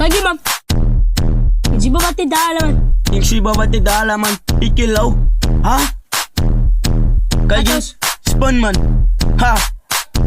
Kijk man. Je ziet wat die dalen man. Ik zie wat die dalen man. Ik kill ha? Kijk eens, spun man. Ha.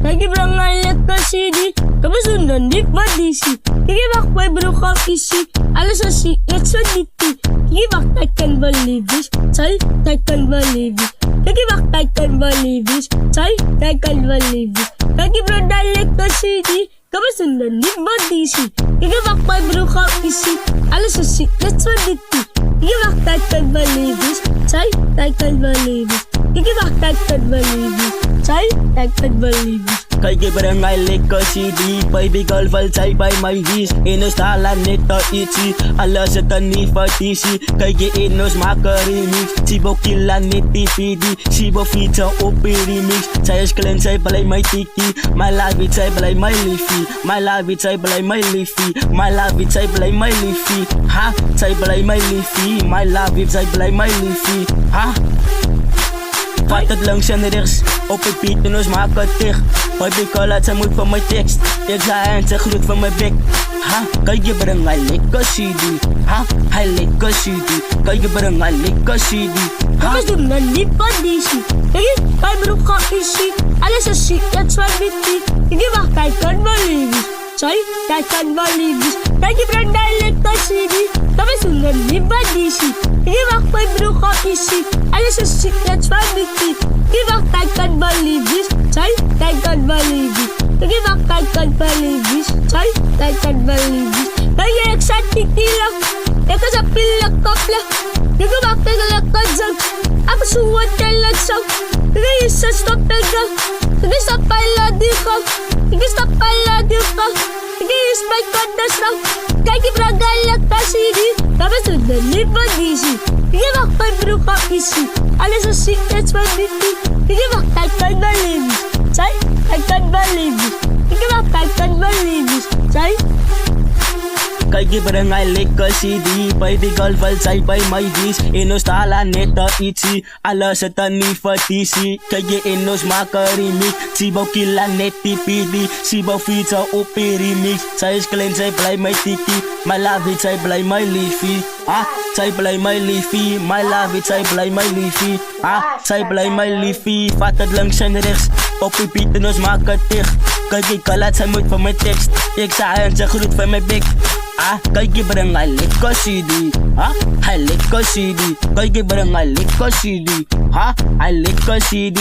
Kijk je bro een lekker CD. Kamu sundan dik badisi. Kijk bak boy bro kap isi. Alles as zie het zo dikti. Kijk bak I can believe this. Say I can believe it. Kijk bak I can believe this. Say I can believe it. Kijk bro een lekker CD. Kamu sundan dik badisi. Kijk bak boy bro kap isi. Alles as zie het zo dikti. Kijk bak I can believe this. Say I can believe it. Kijk bak I can believe it. Say I can believe it. Kijk je barangay lekker CD. Baby girl val zij bij mij hies. Inostala neta ichi. Alles het dan niet vertisi. Kijk je inos maken remix. Sibo killa neti PD. Sibo feature op remix. Zij is klein, zij blij mij tiki. My love it, zij blij mij liefie. My love it, zij blij mij liefie. My love it, zij blij mij liefie. Ha, zij blij mij liefie. My love it, zij blij mij liefie. Ha. Gaat het langs en rechts, op het beat en ons maak het dicht. Baby call uit, zij moet van mijn tekst. Ik zei en zij groet van mijn bek. Ha, kijk je brengen een lekker CD. Ha, hij lekker CD. Kijk je brengen een lekker CD. Kamu sundan dik badisi. Kijk boy bro kap isi. Alles as zie het zo dikti. Kijk bak I can believe it. Say I can believe it. Kijk je bro een lekker CD. Kamu sundan dik badisi. Kijk bak boy bro kap isi. Alles as zie het zo dikti. Kijk bak I can believe it. Say I can believe it. Kijk bak I can believe it. Say I can believe it. Kijk je excited lang. Ik ga sa pilak kapla. Ik ga bak tegen lekker zang. Ako suwat kailan sang. Ik ga isa stop tegen. Ik ga stop pala di ka. Ik ga stop pala di ka. Ik ga is my goodness lang. Kijk je braga lekker CD. Kamu sundan dik badisi. Ik ga bak bro kap isi. Alles as zie het zo dikti. Ik ga bak I can believe it. Say I can believe it. Ik ga bak I can believe it. Say. Kijk je barangay lekker CD. Baby girl val zij bij mij hies. Inostala neta ichi. Alles het dan niet vertisi. Kijk je inos maken remix. Sibo killa neti PD. Sibo feature op remix. Zij is klein, zij blij mij tiki. My love it, zij blij mij liefie. Ah, zij blij mij liefie. My love it, zij blij mij liefie. Ah, zij blij mij liefie. Vat het langs en rechts. Op je beat en ons maak het dicht. Kijk je kan laat, zij moet van mijn tekst. Ik zei en zij groet van mijn bek. Ah, kijk je barangay lekker CD. Ha, hij lekker CD. Kijk je barangay lekker CD. Ha, hij lekker CD.